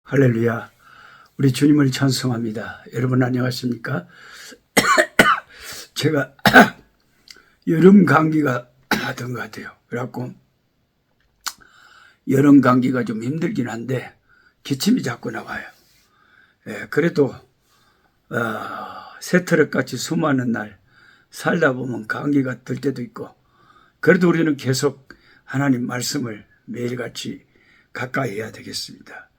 할렐루야. 우리 주님을 찬송합니다. 여러분 안녕하십니까? 제가 여름 감기가 든 것 같아요. 그래갖고 여름 감기가 좀 힘들긴 한데 기침이 자꾸 나와요. 그래도 새트럭같이 수많은 날 살다 보면 감기가 들 때도 있고, 그래도 우리는 계속 하나님 말씀을 매일같이 가까이 해야 되겠습니다.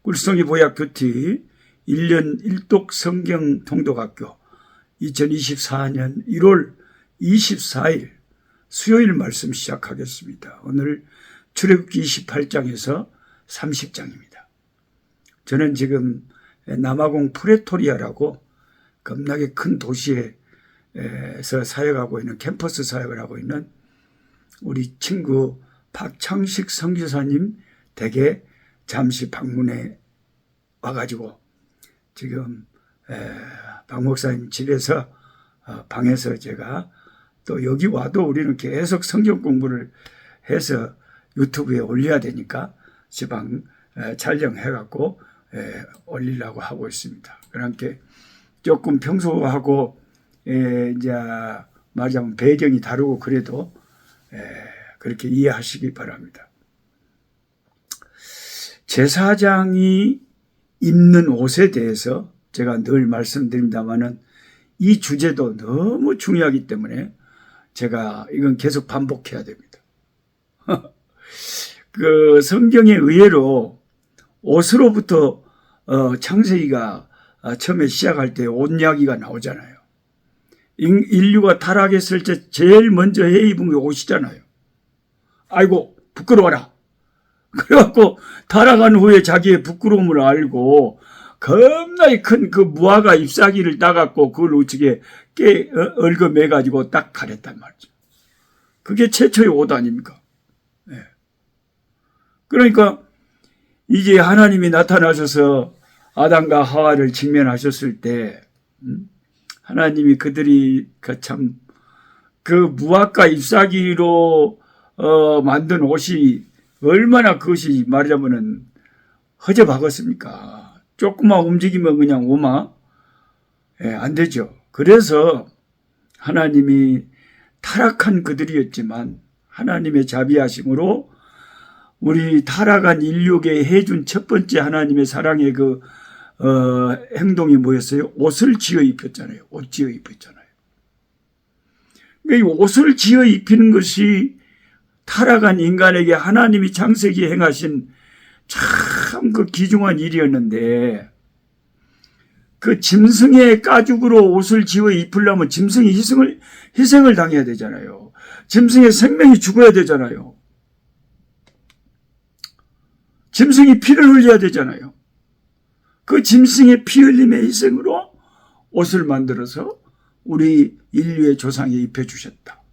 꿀송이 보약 큐티 1년 1독 성경 통독학교 2024년 1월 24일 수요일 말씀 시작하겠습니다. 오늘 출애굽기 28장에서 30장입니다. 저는 지금 남아공 프레토리아라고 겁나게 큰 도시에서 사역하고 있는, 캠퍼스 사역을 하고 있는 우리 친구 박창식 선교사님 댁에 잠시 방문해 와가지고 지금 박 목사님 집에서 방에서 제가 또 여기 와도 우리는 계속 성경 공부를 해서 유튜브에 올려야 되니까 지방 촬영해갖고 올리려고 하고 있습니다. 그러니까 조금 평소하고 이제 말하자면 배경이 다르고 그래도 그렇게 이해하시기 바랍니다. 제사장이 입는 옷에 대해서 제가 늘 말씀드립니다만은 이 주제도 너무 중요하기 때문에 제가 이건 계속 반복해야 됩니다. 그 성경에 의외로 옷으로부터 창세기가 처음에 시작할 때 옷 이야기가 나오잖아요. 인류가 타락했을 때 제일 먼저 해 입은 게 옷이잖아요. 아이고 부끄러워라. 그래갖고 타락한 후에 자기의 부끄러움을 알고 겁나게 큰 그 무화과 잎사귀를 따갖고 그걸 우측에 얽어매가지고 딱 가렸단 말이죠. 그게 최초의 옷 아닙니까? 네. 그러니까 이제 하나님이 나타나셔서 아담과 하와를 직면하셨을 때 하나님이 그들이 그 무화과 잎사귀로 만든 옷이 얼마나 그것이 말하자면은 허접하겠습니까? 조금만 움직이면 그냥 안 되죠. 그래서 하나님이 타락한 그들이었지만 하나님의 자비하심으로 우리 타락한 인류에게 해준 첫 번째 하나님의 사랑의 그 행동이 뭐였어요? 옷을 지어 입혔잖아요. 옷 지어 입혔잖아요. 그러니까 이 옷을 지어 입히는 것이 타락한 인간에게 하나님이 창세기에 행하신 참 그 귀중한 일이었는데, 그 짐승의 가죽으로 옷을 지어 입으려면 짐승이 희생을 당해야 되잖아요. 짐승의 생명이 죽어야 되잖아요. 짐승이 피를 흘려야 되잖아요. 그 짐승의 피 흘림의 희생으로 옷을 만들어서 우리 인류의 조상에 입혀주셨다.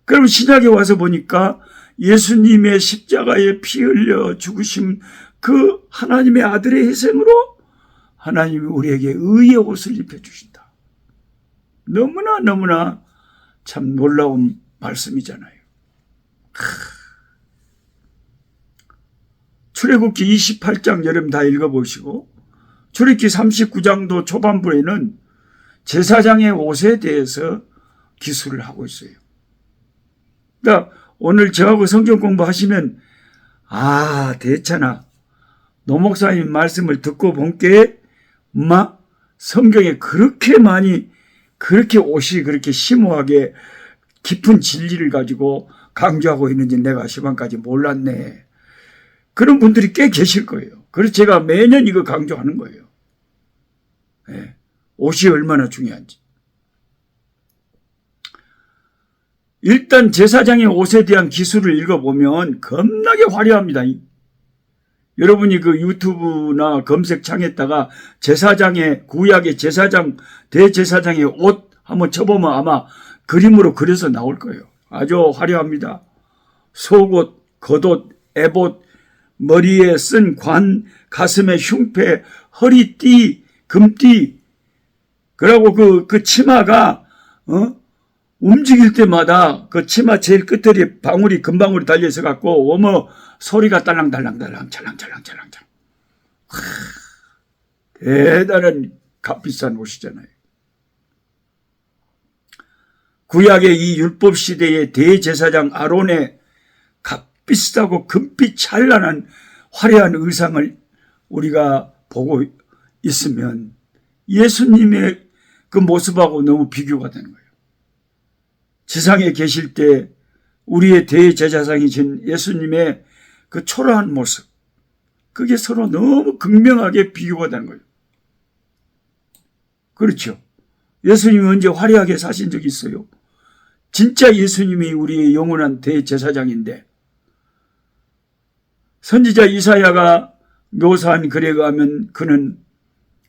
그럼 신약에 와서 보니까 예수님의 십자가에 피 흘려 죽으심, 그 하나님의 아들의 희생으로 하나님이 우리에게 의의 옷을 입혀주신다. 너무나 참 놀라운 말씀이잖아요. 출애굽기 28장 여러분 다 읽어보시고, 출애굽기 39장도 초반부에는 제사장의 옷에 대해서 기술을 하고 있어요. 그러니까 오늘 저하고 성경 공부하시면 대차나 노 목사님 말씀을 듣고 본게 성경에 그렇게 많이 그렇게 옷이 그렇게 심오하게 깊은 진리를 가지고 강조하고 있는지 내가 시방까지 몰랐네. 그런 분들이 꽤 계실 거예요. 그래서 제가 매년 이거 강조하는 거예요. 옷이 얼마나 중요한지. 일단 제사장의 옷에 대한 기술을 읽어보면 겁나게 화려합니다. 여러분이 그 유튜브나 검색창에다가 제사장의, 구약의 제사장, 대제사장의 옷 한번 쳐보면 아마 그림으로 그려서 나올 거예요. 아주 화려합니다. 속옷, 겉옷, 에봇, 머리에 쓴 관, 가슴에 흉패, 허리띠, 금띠, 그리고 그 치마가, 움직일 때마다 그 치마 제일 끝에 방울이 금방울이 달려있어 갖고 소리가 딸랑딸랑딸랑 찰랑찰랑찰랑 대단한 값비싼 옷이잖아요. 구약의 이 율법 시대의 대제사장 아론의 값비싸고 금빛 찬란한 화려한 의상을 우리가 보고 있으면 예수님의 그 모습하고 너무 비교가 되는 거예요. 지상에 계실 때 우리의 대제사장이신 예수님의 그 초라한 모습, 그게 서로 너무 극명하게 비교가 되는 거예요. 그렇죠. 예수님이 언제 화려하게 사신 적이 있어요? 진짜 예수님이 우리의 영원한 대제사장인데, 선지자 이사야가 묘사한 글에 의하면 그는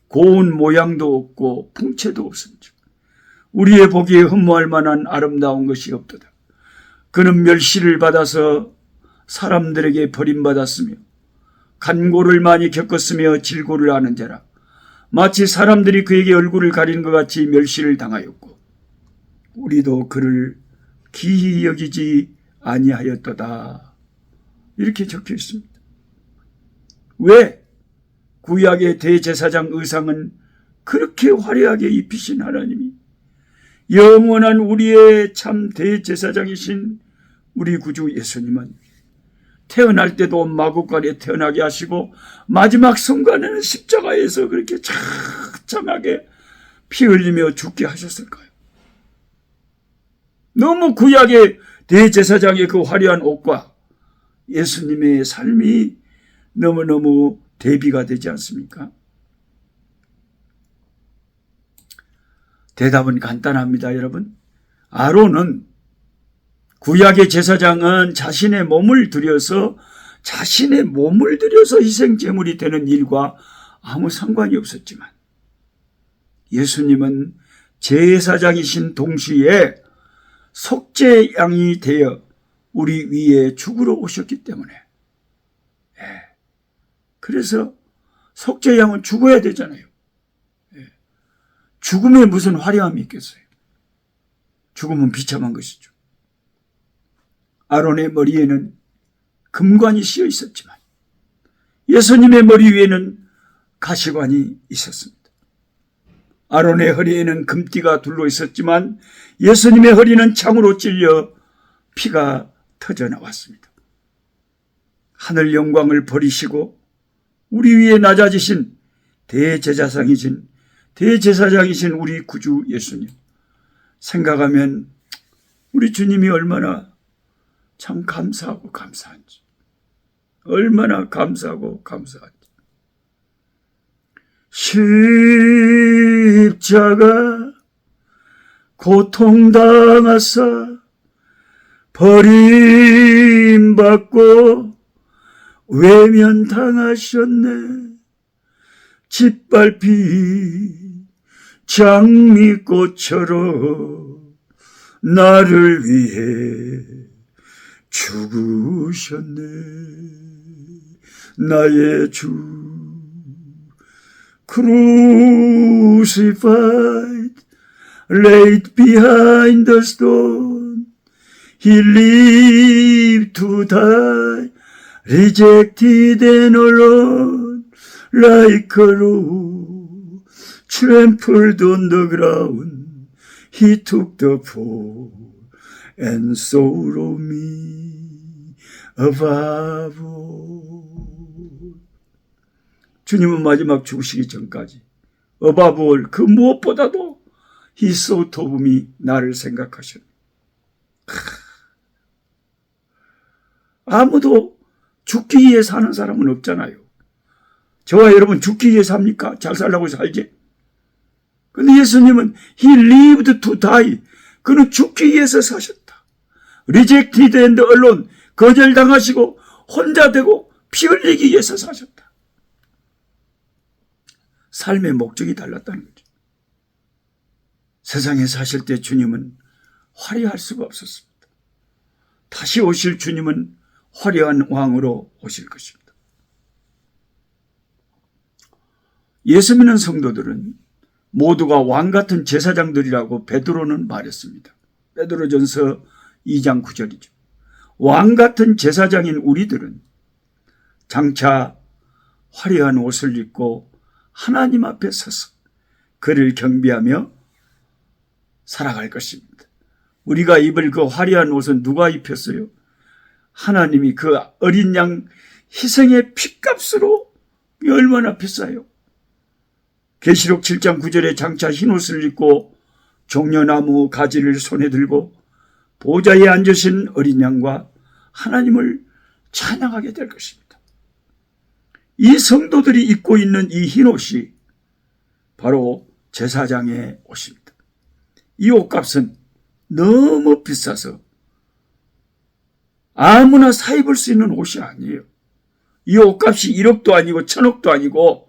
고운 모양도 없고 풍채도 없은즉 우리의 보기에 흠모할 만한 아름다운 것이 없도다. 그는 멸시를 받아서 사람들에게 버림받았으며 간고를 많이 겪었으며 질고를 아는 자라. 마치 사람들이 그에게 얼굴을 가리는 것 같이 멸시를 당하였고 우리도 그를 기히 여기지 아니하였도다. 이렇게 적혀 있습니다. 왜? 구약의 대제사장 의상은 그렇게 화려하게 입히신 하나님이 영원한 우리의 참 대제사장이신 우리 구주 예수님은 태어날 때도 마구간에 태어나게 하시고 마지막 순간에는 십자가에서 그렇게 처참하게 피 흘리며 죽게 하셨을까요? 너무 구약의 대제사장의 그 화려한 옷과 예수님의 삶이 너무너무 대비가 되지 않습니까? 대답은 간단합니다, 여러분. 아론은 구약의 제사장은 자신의 몸을 들여서 희생 제물이 되는 일과 아무 상관이 없었지만 예수님은 제사장이신 동시에 속죄양이 되어 우리 위에 죽으러 오셨기 때문에 그래서 속죄양은 죽어야 되잖아요. 죽음에 무슨 화려함이 있겠어요? 죽음은 비참한 것이죠. 아론의 머리에는 금관이 씌어 있었지만 예수님의 머리 위에는 가시관이 있었습니다. 아론의 허리에는 금띠가 둘러 있었지만 예수님의 허리는 창으로 찔려 피가 터져 나왔습니다. 하늘 영광을 버리시고 우리 위에 낮아지신 대제사장이신 우리 구주 예수님 생각하면 우리 주님이 얼마나 참 감사하고 감사한지, 얼마나 감사하고 감사한지. 십자가 고통당하사 버림받고 외면당하셨네. 짓밟힌 장미꽃처럼 나를 위해 죽으셨네. 나의 주 crucified, laid behind the stone, he lived to die, rejected and alone, like a rose trampled on the ground, he took the fall and sorrow me above all. 주님은 마지막 죽으시기 전까지 above all, 그 무엇보다도 he thought of me, 나를 생각하셨네. 아무도 죽기 위해 사는 사람은 없잖아요. 저와 여러분 죽기 위해 삽니까? 잘 살라고 살지? 근데 예수님은 he lived to die, 그는 죽기 위해서 사셨다. rejected and alone, 거절당하시고 혼자 되고 피 흘리기 위해서 사셨다. 삶의 목적이 달랐다는 거죠. 세상에 사실 때 주님은 화려할 수가 없었습니다. 다시 오실 주님은 화려한 왕으로 오실 것입니다. 예수 믿는 성도들은 모두가 왕 같은 제사장들이라고 베드로는 말했습니다. 베드로전서 2장 9절이죠. 왕 같은 제사장인 우리들은 장차 화려한 옷을 입고 하나님 앞에 서서 그를 경배하며 살아갈 것입니다. 우리가 입을 그 화려한 옷은 누가 입혔어요? 하나님이 그 어린 양 희생의 핏값으로 얼마나 비싸요? 계시록 7장 9절에 장차 흰옷을 입고 종려나무 가지를 손에 들고 보좌에 앉으신 어린 양과 하나님을 찬양하게 될 것입니다. 이 성도들이 입고 있는 이 흰옷이 바로 제사장의 옷입니다. 이 옷값은 너무 비싸서 아무나 사 입을 수 있는 옷이 아니에요. 이 옷값이 1억도 아니고 1000억도 아니고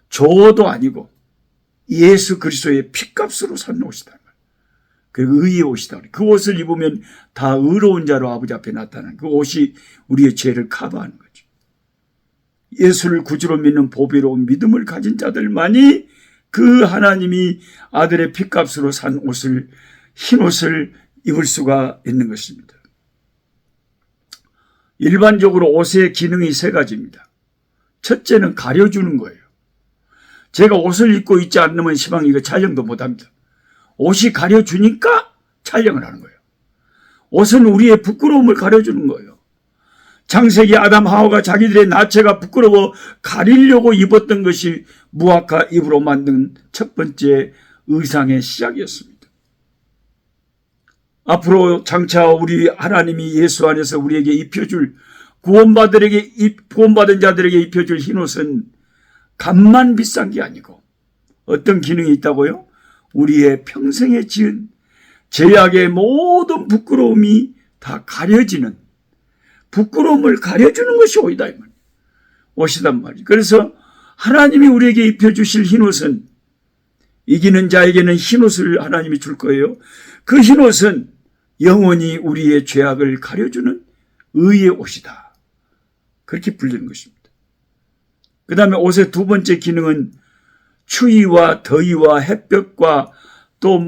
조도 아니고 예수 그리스도의 핏값으로 산 옷이다. 그리고 의의 옷이다. 그 옷을 입으면 다 의로운 자로 아버지 앞에 나타나는 그 옷이 우리의 죄를 커버하는 거죠. 예수를 구주로 믿는 보배로운 믿음을 가진 자들만이 그 하나님이 아들의 핏값으로 산 옷을, 흰 옷을 입을 수가 있는 것입니다. 일반적으로 옷의 기능이 세 가지입니다. 첫째는 가려주는 거예요. 제가 옷을 입고 있지 않으면 시방 이거 촬영도 못합니다. 옷이 가려주니까 촬영을 하는 거예요. 옷은 우리의 부끄러움을 가려주는 거예요. 창세기 아담 하와가 자기들의 나체가 부끄러워 가리려고 입었던 것이 무화과 잎으로 만든 첫 번째 의상의 시작이었습니다. 앞으로 장차 우리 하나님이 예수 안에서 우리에게 입혀줄 구원받은 자들에게 입혀줄 흰옷은 값만 비싼 게 아니고 어떤 기능이 있다고요? 우리의 평생에 지은 죄악의 모든 부끄러움이 다 가려지는, 부끄러움을 가려주는 것이 옷이단 말이에요. 그래서 하나님이 우리에게 입혀주실 흰옷은, 이기는 자에게는 흰옷을 하나님이 줄 거예요. 그 흰옷은 영원히 우리의 죄악을 가려주는 의의 옷이다. 그렇게 불리는 것입니다. 그 다음에 옷의 두 번째 기능은 추위와 더위와 햇볕과 또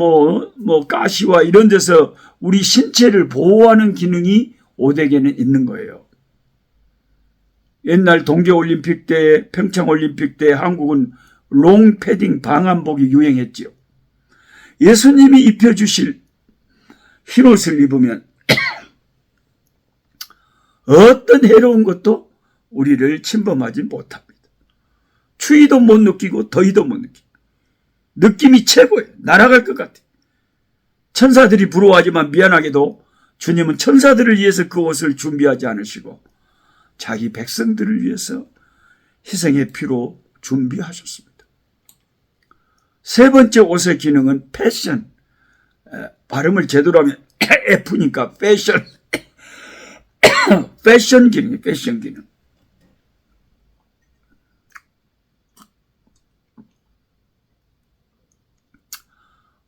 가시와 이런 데서 우리 신체를 보호하는 기능이 옷에게는 있는 거예요. 옛날 동계올림픽 때, 평창올림픽 때 한국은 롱패딩 방한복이 유행했지요. 예수님이 입혀주실 흰옷을 입으면 어떤 해로운 것도 우리를 침범하지 못합니다. 추위도 못 느끼고 더위도 못 느끼고 느낌이 최고예요. 날아갈 것 같아요. 천사들이 부러워하지만 미안하게도 주님은 천사들을 위해서 그 옷을 준비하지 않으시고 자기 백성들을 위해서 희생의 피로 준비하셨습니다. 세 번째 옷의 기능은 패션. 발음을 제대로 하면 F니까 패션. 패션 기능이에요. 패션 기능.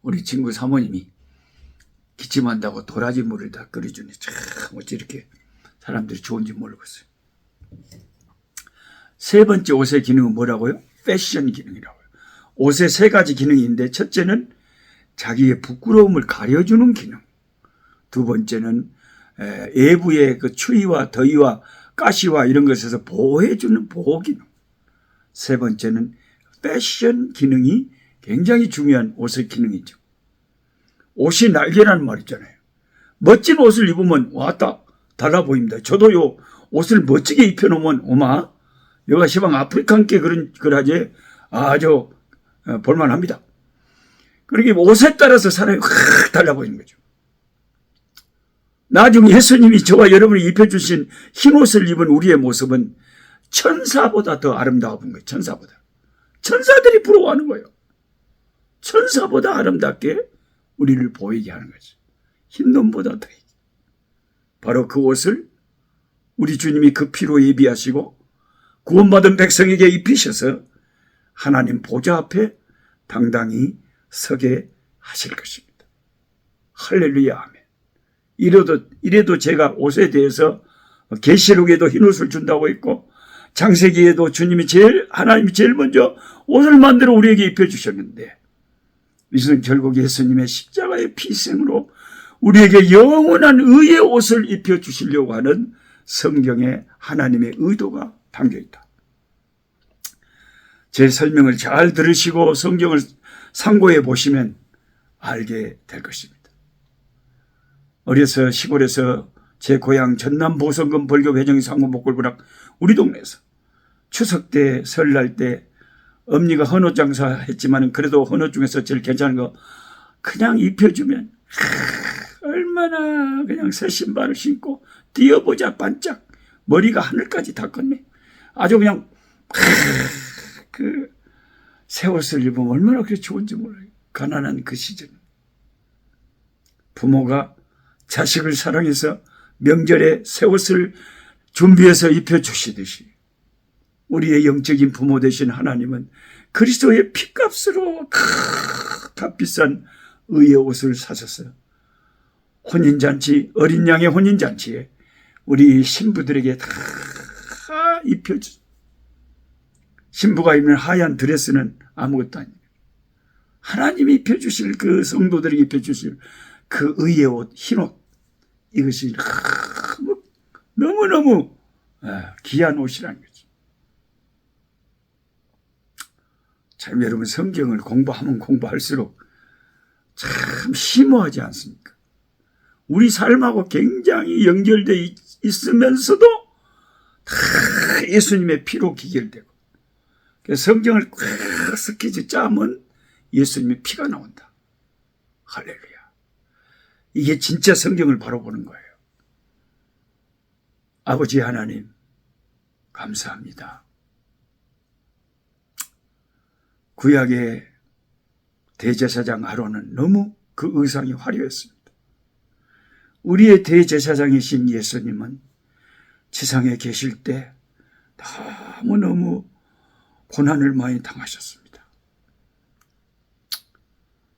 우리 친구 사모님이 기침한다고 도라지 물을 다 끓여주니 참 어찌 이렇게 사람들이 좋은지 모르겠어요. 세 번째 옷의 기능은 뭐라고요? 패션 기능이라고요. 옷의 세 가지 기능이 있는데 첫째는 자기의 부끄러움을 가려주는 기능. 두 번째는 외부의 그 추위와 더위와 가시와 이런 것에서 보호해주는 보호 기능. 세 번째는 패션 기능이 굉장히 중요한 옷의 기능이죠. 옷이 날개라는 말 있잖아요. 멋진 옷을 입으면 왔다 달라 보입니다. 저도요 옷을 멋지게 입혀놓으면 오마 여가 시방 아프리칸께 그러지 아주 볼만합니다. 그러게 옷에 따라서 사람이 확 달라 보이는 거죠. 나중에 예수님이 저와 여러분이 입혀주신 흰옷을 입은 우리의 모습은 천사보다 더 아름다워 보는 거예요. 천사보다. 천사들이 부러워하는 거예요. 천사보다 아름답게 우리를 보이게 하는 거죠. 흰눈보다 더. 바로 그 옷을 우리 주님이 그 피로 예비하시고 구원받은 백성에게 입히셔서 하나님 보좌 앞에 당당히 서게 하실 것입니다. 할렐루야 아멘. 이래도 제가 옷에 대해서 계시록에도 흰옷을 준다고 했고 창세기에도 하나님이 제일 먼저 옷을 만들어 우리에게 입혀주셨는데 이것은 결국 예수님의 십자가의 피생으로 우리에게 영원한 의의 옷을 입혀주시려고 하는 성경에 하나님의 의도가 담겨있다. 제 설명을 잘 들으시고 성경을 상고해 보시면 알게 될 것입니다. 어려서 시골에서 제 고향 전남 보성군 벌교 회정 상고 목골부락 우리 동네에서 추석 때 설날 때 엄니가 헌옷 장사 했지만 그래도 헌옷 중에서 제일 괜찮은 거 그냥 입혀주면 얼마나 그냥 새 신발을 신고 뛰어보자 반짝 머리가 하늘까지 닿겠네. 아주 그냥 그 새 옷을 입으면 얼마나 그렇게 좋은지 몰라요. 가난한 그 시절 부모가 자식을 사랑해서 명절에 새 옷을 준비해서 입혀주시듯이 우리의 영적인 부모 되신 하나님은 그리스도의 피값으로 값비싼 의의 옷을 사셔서 혼인잔치, 어린 양의 혼인잔치에 우리 신부들에게 다 입혀주. 신부가 입는 하얀 드레스는 아무것도 아니에요. 하나님이 입혀주실 그 성도들에게 입혀주실 그 의의 옷, 흰옷, 이것이 너무너무 귀한 옷이라는 거죠. 참 여러분 성경을 공부하면 공부할수록 참 심오하지 않습니까? 우리 삶하고 굉장히 연결되어 있으면서도 다 예수님의 피로 기결되고 성경을 꽉 스키즈 짜면 예수님의 피가 나온다. 할렐루야. 이게 진짜 성경을 바로 보는 거예요. 아버지 하나님 감사합니다. 구약의 대제사장 아론은 너무 그 의상이 화려했습니다. 우리의 대제사장이신 예수님은 지상에 계실 때 너무너무 고난을 많이 당하셨습니다.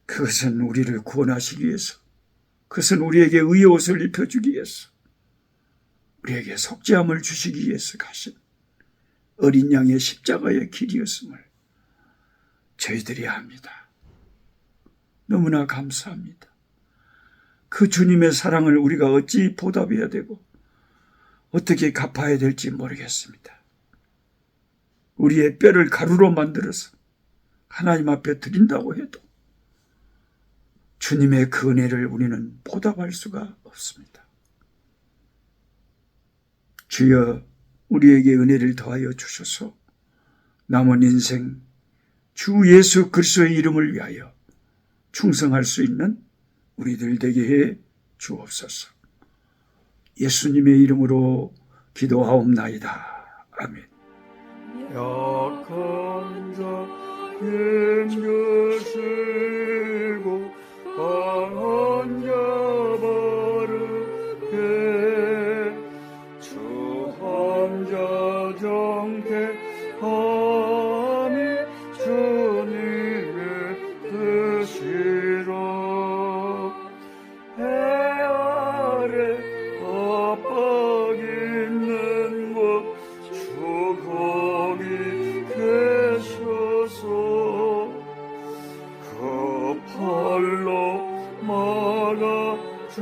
그것은 우리를 구원하시기 위해서, 그것은 우리에게 의의 옷을 입혀주기 위해서, 우리에게 속죄함을 주시기 위해서 가신 어린 양의 십자가의 길이었음을 저희들이 압니다. 너무나 감사합니다. 그 주님의 사랑을 우리가 어찌 보답해야 되고 어떻게 갚아야 될지 모르겠습니다. 우리의 뼈를 가루로 만들어서 하나님 앞에 드린다고 해도 주님의 그 은혜를 우리는 보답할 수가 없습니다. 주여 우리에게 은혜를 더하여 주셔서 남은 인생 주 예수 그리스도의 이름을 위하여 충성할 수 있는 우리들 되게 해 주옵소서. 예수님의 이름으로 기도하옵나이다. 아멘. 약한 자 힘주시고 강한 자 바르게 주 환자 정케함이 주님의 뜻이라. 해 아래 압박 있는 곳 주 거기 계셔서 그 팔로 막아 주